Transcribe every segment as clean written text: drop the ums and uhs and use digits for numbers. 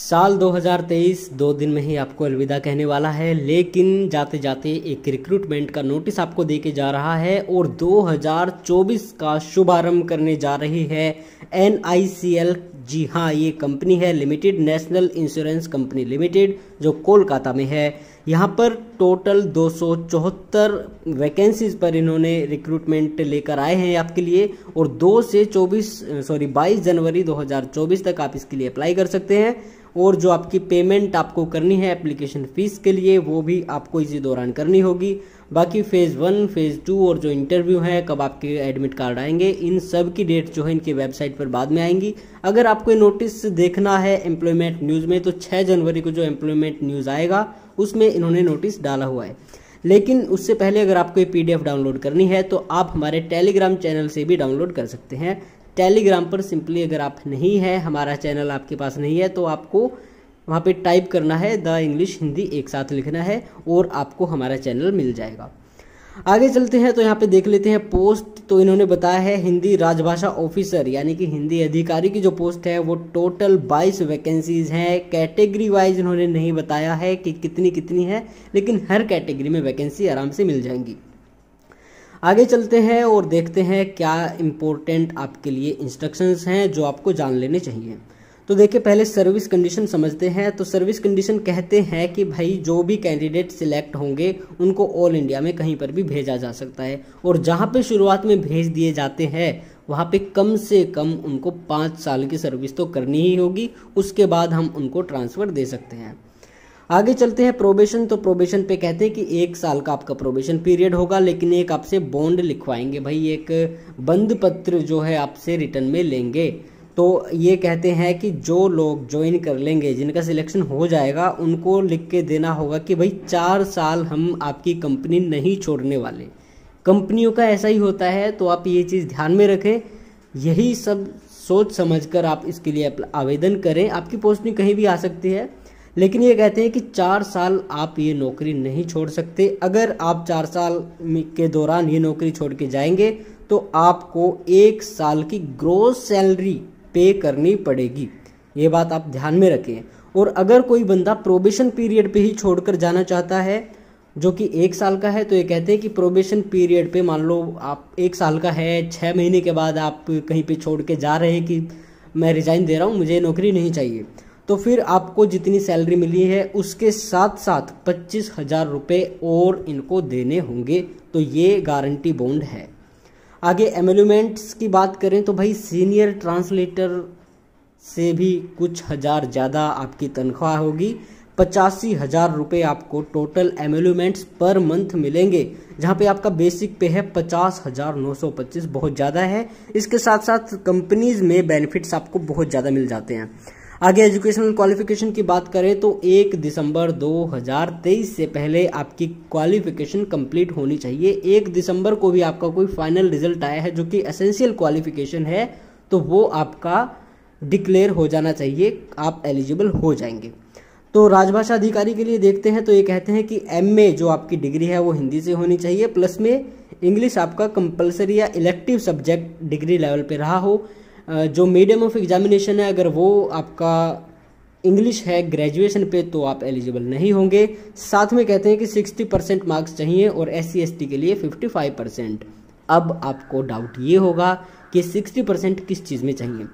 साल 2023 दो दिन में ही आपको अलविदा कहने वाला है, लेकिन जाते जाते एक रिक्रूटमेंट का नोटिस आपको दे के जा रहा है और 2024 का शुभारंभ करने जा रही है NICL। जी हाँ, ये कंपनी है limited, national insurance company limited, जो कोलकाता में है। यहाँ पर टोटल 274 वैकेंसीज पर इन्होंने रिक्रूटमेंट लेकर आए हैं आपके लिए, और 22 जनवरी 2024 तक आप इसके लिए अप्लाई कर सकते हैं। और जो आपकी पेमेंट आपको करनी है एप्लीकेशन फीस के लिए, वो भी आपको इसी दौरान करनी होगी। बाकी फेज़ 1, फेज़ 2 और जो इंटरव्यू है, कब आपके एडमिट कार्ड आएंगे, इन सब की डेट जो है इनकी वेबसाइट पर बाद में आएंगी। अगर आपको ये नोटिस देखना है एम्प्लॉयमेंट न्यूज़ में, तो 6 जनवरी को जो एम्प्लॉयमेंट न्यूज़ आएगा उसमें इन्होंने नोटिस डाला हुआ है। लेकिन उससे पहले अगर आपको ये PDF डाउनलोड करनी है तो आप हमारे टेलीग्राम चैनल से भी डाउनलोड कर सकते हैं। टेलीग्राम पर सिंपली अगर आप नहीं है, हमारा चैनल आपके पास नहीं है, तो आपको वहाँ पे टाइप करना है द इंग्लिश हिंदी एक साथ लिखना है और आपको हमारा चैनल मिल जाएगा। आगे चलते हैं तो यहाँ पे देख लेते हैं पोस्ट। तो इन्होंने बताया है हिंदी राजभाषा ऑफिसर यानी कि हिंदी अधिकारी की जो पोस्ट है वो टोटल 22 वैकेंसीज हैं। कैटेगरी वाइज इन्होंने नहीं बताया है कि कितनी कितनी है, लेकिन हर कैटेगरी में वैकेंसी आराम से मिल जाएंगी। आगे चलते हैं और देखते हैं क्या इम्पोर्टेंट आपके लिए इंस्ट्रक्शंस हैं जो आपको जान लेने चाहिए। तो देखिए, पहले सर्विस कंडीशन समझते हैं। तो सर्विस कंडीशन कहते हैं कि भाई जो भी कैंडिडेट सिलेक्ट होंगे उनको ऑल इंडिया में कहीं पर भी भेजा जा सकता है, और जहां पे शुरुआत में भेज दिए जाते हैं वहां पे कम से कम उनको 5 साल की सर्विस तो करनी ही होगी, उसके बाद हम उनको ट्रांसफ़र दे सकते हैं। आगे चलते हैं प्रोबेशन। तो प्रोबेशन पे कहते हैं कि 1 साल का आपका प्रोबेशन पीरियड होगा, लेकिन एक आपसे बॉन्ड लिखवाएंगे, भाई एक बंद पत्र जो है आपसे रिटर्न में लेंगे। तो ये कहते हैं कि जो लोग ज्वाइन कर लेंगे, जिनका सिलेक्शन हो जाएगा, उनको लिख के देना होगा कि भाई 4 साल हम आपकी कंपनी नहीं छोड़ने वाले। कंपनियों का ऐसा ही होता है, तो आप ये चीज़ ध्यान में रखें। यही सब सोच समझकर आप इसके लिए आवेदन करें। आपकी पोस्टिंग कहीं भी आ सकती है, लेकिन ये कहते हैं कि 4 साल आप ये नौकरी नहीं छोड़ सकते। अगर आप 4 साल के दौरान ये नौकरी छोड़ के जाएंगे तो आपको 1 साल की ग्रोस सैलरी पे करनी पड़ेगी। ये बात आप ध्यान में रखें। और अगर कोई बंदा प्रोबेशन पीरियड पे ही छोड़कर जाना चाहता है, जो कि 1 साल का है, तो ये कहते हैं कि प्रोबेशन पीरियड पे मान लो आप 1 साल का है, 6 महीने के बाद आप कहीं पे छोड़ के जा रहे हैं कि मैं रिजाइन दे रहा हूँ, मुझे नौकरी नहीं चाहिए, तो फिर आपको जितनी सैलरी मिली है उसके साथ साथ 25,000 रुपये और इनको देने होंगे। तो ये गारंटी बॉन्ड है। आगे एमोल्यूमेंट्स की बात करें तो भाई सीनियर ट्रांसलेटर से भी कुछ हज़ार ज़्यादा आपकी तनख्वाह होगी। 85,000 रुपये आपको टोटल एमोल्यूमेंट्स पर मंथ मिलेंगे, जहाँ पे आपका बेसिक पे है 50,925, बहुत ज़्यादा है। इसके साथ साथ कंपनीज में बेनिफिट्स आपको बहुत ज़्यादा मिल जाते हैं। आगे एजुकेशनल क्वालिफिकेशन की बात करें तो 1 दिसंबर 2023 से पहले आपकी क्वालिफिकेशन कंप्लीट होनी चाहिए। 1 दिसंबर को भी आपका कोई फाइनल रिजल्ट आया है जो कि एसेंशियल क्वालिफिकेशन है, तो वो आपका डिक्लेयर हो जाना चाहिए, आप एलिजिबल हो जाएंगे। तो राजभाषा अधिकारी के लिए देखते हैं तो ये कहते हैं कि MA जो आपकी डिग्री है वो हिंदी से होनी चाहिए, प्लस में इंग्लिश आपका कंपलसरी या इलेक्टिव सब्जेक्ट डिग्री लेवल पे रहा हो। जो मीडियम ऑफ एग्जामिनेशन है, अगर वो आपका इंग्लिश है ग्रेजुएशन पे, तो आप एलिजिबल नहीं होंगे। साथ में कहते हैं कि 60% मार्क्स चाहिए और SC/ST के लिए 55%। अब आपको डाउट ये होगा कि 60% किस चीज़ में चाहिए,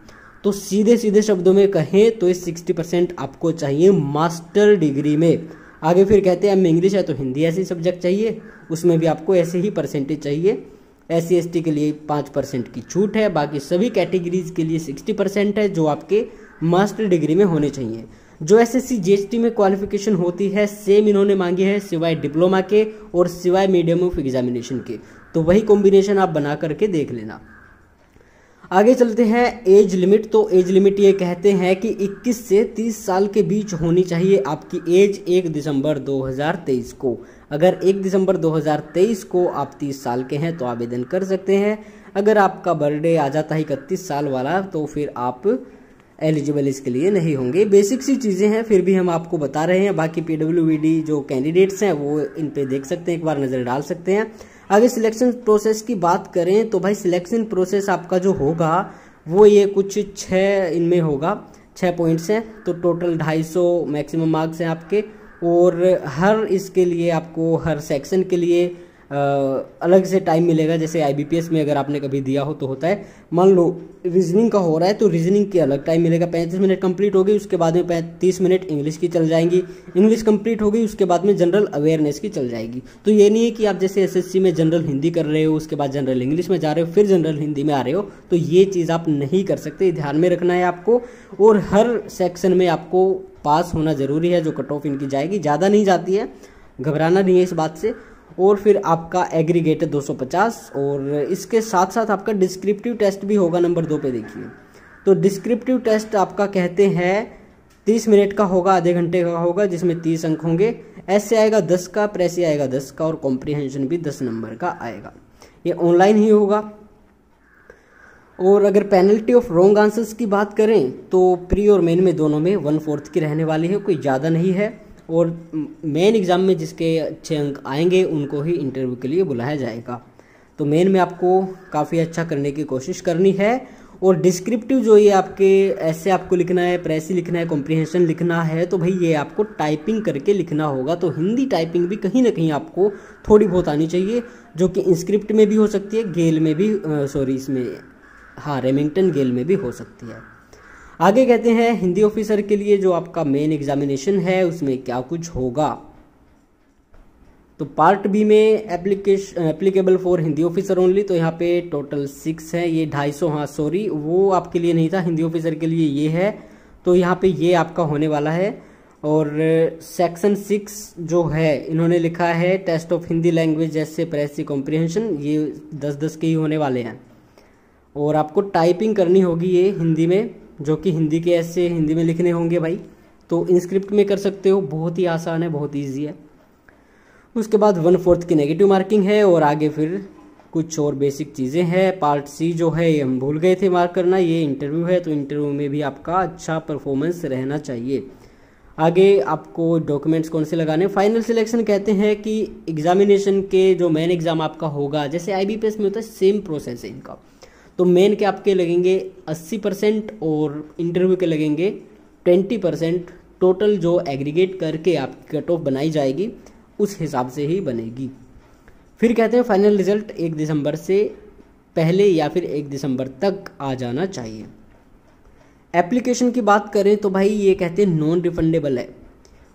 तो सीधे सीधे शब्दों में कहें तो इस 60% आपको चाहिए मास्टर डिग्री में। आगे फिर कहते हैं इंग्लिश है तो हिंदी ऐसी सब्जेक्ट चाहिए, उसमें भी आपको ऐसे ही परसेंटेज चाहिए। SC/ST के लिए 5% की छूट है, बाकी सभी कैटेगरीज के लिए 60% है जो आपके मास्टर डिग्री में होने चाहिए। जो SSC GST में क्वालिफिकेशन होती है सेम इन्होंने मांगी है, सिवाय डिप्लोमा के और सिवाय मीडियम ऑफ एग्जामिनेशन के। तो वही कॉम्बिनेशन आप बना करके देख लेना। आगे चलते हैं एज लिमिट। तो एज लिमिट ये कहते हैं कि 21 से 30 साल के बीच होनी चाहिए आपकी एज 1 दिसंबर 2023 को। अगर 1 दिसंबर 2023 को आप 30 साल के हैं तो आवेदन कर सकते हैं। अगर आपका बर्थडे आ जाता है 31 साल वाला तो फिर आप एलिजिबल इसके लिए नहीं होंगे। बेसिक सी चीज़ें हैं, फिर भी हम आपको बता रहे हैं। बाकी PWD जो कैंडिडेट्स हैं वो इन पे देख सकते हैं, एक बार नज़र डाल सकते हैं। आगे सिलेक्शन प्रोसेस की बात करें तो भाई सिलेक्शन प्रोसेस आपका जो होगा वो ये कुछ 6 इनमें होगा। 6 पॉइंट्स हैं, तो टोटल 250 मैक्सिमम मार्क्स हैं आपके। और हर इसके लिए आपको हर सेक्शन के लिए अलग से टाइम मिलेगा। जैसे IBPS में अगर आपने कभी दिया हो तो होता है, मान लो रीजनिंग का हो रहा है तो रीजनिंग के अलग टाइम मिलेगा। 35 मिनट कंप्लीट हो गई, उसके बाद में 30 मिनट इंग्लिश की चल जाएंगी। इंग्लिश कंप्लीट हो गई, उसके बाद में जनरल अवेयरनेस की चल जाएगी। तो ये नहीं है कि आप जैसे SSC में जनरल हिंदी कर रहे हो, उसके बाद जनरल इंग्लिश में जा रहे हो, फिर जनरल हिंदी में आ रहे हो, तो ये चीज़ आप नहीं कर सकते, ध्यान में रखना है आपको। और हर सेक्शन में आपको पास होना ज़रूरी है। जो कट ऑफ इनकी जाएगी ज़्यादा नहीं जाती है, घबराना नहीं है इस बात से। और फिर आपका एग्रीगेट है 250, और इसके साथ साथ आपका डिस्क्रिप्टिव टेस्ट भी होगा। नंबर 2 पे देखिए, तो डिस्क्रिप्टिव टेस्ट आपका कहते हैं 30 मिनट का होगा, आधे घंटे का होगा, जिसमें 30 अंक होंगे। ऐसे आएगा 10 का, प्रेसी आएगा 10 का, और कॉम्प्रिहेंशन भी 10 नंबर का आएगा। ये ऑनलाइन ही होगा। और अगर पेनल्टी ऑफ रॉन्ग आंसर्स की बात करें तो प्री और मेन में दोनों में 1/4 की रहने वाली है, कोई ज़्यादा नहीं है। और मेन एग्ज़ाम में जिसके अच्छे अंक आएंगे उनको ही इंटरव्यू के लिए बुलाया जाएगा। तो मेन में आपको काफ़ी अच्छा करने की कोशिश करनी है। और डिस्क्रिप्टिव जो ये आपके ऐसे आपको लिखना है, प्रेसी लिखना है, कॉम्प्रिहेंशन लिखना है, तो भाई ये आपको टाइपिंग करके लिखना होगा। तो हिंदी टाइपिंग भी कहीं ना कहीं आपको थोड़ी बहुत आनी चाहिए, जो कि इंस्क्रिप्ट में भी हो सकती है, गेल में भी रेमिंगटन गेल में भी हो सकती है। आगे कहते हैं हिंदी ऑफिसर के लिए जो आपका मेन एग्जामिनेशन है उसमें क्या कुछ होगा। तो पार्ट बी में applicable for Hindi officer only, तो यहाँ पे टोटल 6 है। ये 250, हाँ सॉरी वो आपके लिए नहीं था, हिंदी ऑफिसर के लिए ये है। तो यहाँ पे ये आपका होने वाला है। और सेक्शन 6 जो है इन्होंने लिखा है टेस्ट ऑफ हिंदी लैंग्वेज जैसे प्रेसी कॉम्प्रिहेंशन, ये 10-10 के ही होने वाले हैं। और आपको टाइपिंग करनी होगी ये हिंदी में, जो कि हिंदी के ऐसे हिंदी में लिखने होंगे भाई। तो इंस्क्रिप्ट में कर सकते हो, बहुत ही आसान है, बहुत ईजी है। उसके बाद 1/4 की नेगेटिव मार्किंग है। और आगे फिर कुछ और बेसिक चीज़ें हैं। पार्ट सी जो है ये हम भूल गए थे मार्क करना, ये इंटरव्यू है, तो इंटरव्यू में भी आपका अच्छा परफॉर्मेंस रहना चाहिए। आगे आपको डॉक्यूमेंट्स कौन से लगाने। फाइनल सिलेक्शन कहते हैं कि एग्जामिनेशन के जो मेन एग्जाम आपका होगा, जैसे IBPS में होता है सेम प्रोसेस है इनका। तो मेन के आपके लगेंगे 80% और इंटरव्यू के लगेंगे 20%। टोटल जो एग्रीगेट करके आपकी कट ऑफ बनाई जाएगी उस हिसाब से ही बनेगी। फिर कहते हैं फाइनल रिजल्ट 1 दिसंबर से पहले या फिर 1 दिसंबर तक आ जाना चाहिए। एप्लीकेशन की बात करें तो भाई ये कहते हैं नॉन रिफंडेबल है।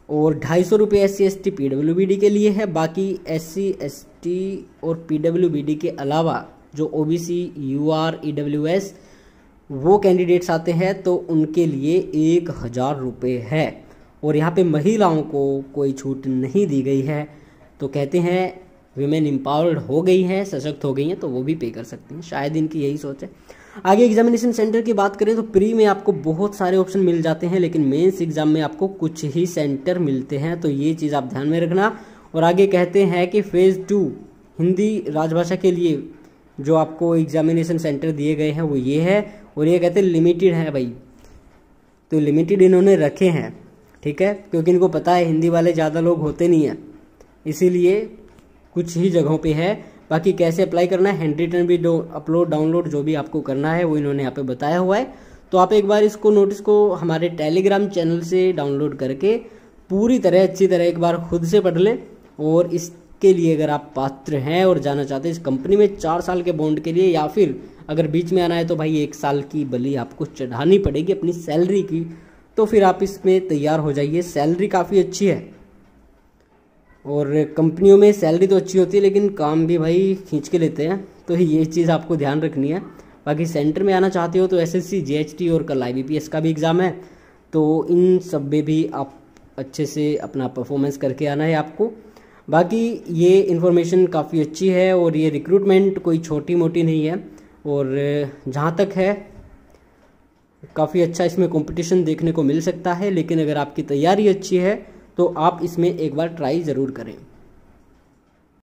और 250 रुपये SC/ST PWBD के लिए है। बाकी SC/ST और PWBD के अलावा जो OBC UR EWS वो कैंडिडेट्स आते हैं तो उनके लिए 1000 रुपये है। और यहाँ पे महिलाओं को कोई छूट नहीं दी गई है। तो कहते हैं विमेन एम्पावर्ड हो गई हैं, सशक्त हो गई हैं, तो वो भी पे कर सकती हैं, शायद इनकी यही सोच है। आगे एग्जामिनेशन सेंटर की बात करें तो प्री में आपको बहुत सारे ऑप्शन मिल जाते हैं, लेकिन मेंस एग्जाम में आपको कुछ ही सेंटर मिलते हैं, तो ये चीज़ आप ध्यान में रखना। और आगे कहते हैं कि फेज़ 2 हिंदी राजभाषा के लिए जो आपको एग्जामिनेशन सेंटर दिए गए हैं वो ये है। और ये कहते हैं लिमिटेड है भाई, तो लिमिटेड इन्होंने रखे हैं, ठीक है, क्योंकि इनको पता है हिंदी वाले ज़्यादा लोग होते नहीं हैं, इसीलिए कुछ ही जगहों पे है। बाकी कैसे अप्लाई करना है, हैंड रिटन भी अपलोड डाउनलोड जो भी आपको करना है वो इन्होंने यहाँ पे बताया हुआ है। तो आप एक बार इसको नोटिस को हमारे टेलीग्राम चैनल से डाउनलोड करके पूरी तरह अच्छी तरह एक बार खुद से पढ़ लें। और इसके लिए अगर आप पात्र हैं और जाना चाहते हैं इस कंपनी में 4 साल के बॉन्ड के लिए, या फिर अगर बीच में आना है तो भाई 1 साल की बलि आपको चढ़ानी पड़ेगी अपनी सैलरी की, तो फिर आप इसमें तैयार हो जाइए। सैलरी काफ़ी अच्छी है और कंपनियों में सैलरी तो अच्छी होती है लेकिन काम भी भाई खींच के लेते हैं, तो ये चीज़ आपको ध्यान रखनी है। बाकी सेंटर में आना चाहते हो तो SSC GHT और कल IBPS का भी एग्ज़ाम है, तो इन सब में भी आप अच्छे से अपना परफॉर्मेंस करके आना है आपको। बाकी ये इन्फॉर्मेशन काफ़ी अच्छी है और ये रिक्रूटमेंट कोई छोटी मोटी नहीं है। और जहाँ तक है काफ़ी अच्छा इसमें कंपटीशन देखने को मिल सकता है, लेकिन अगर आपकी तैयारी अच्छी है तो आप इसमें एक बार ट्राई ज़रूर करें।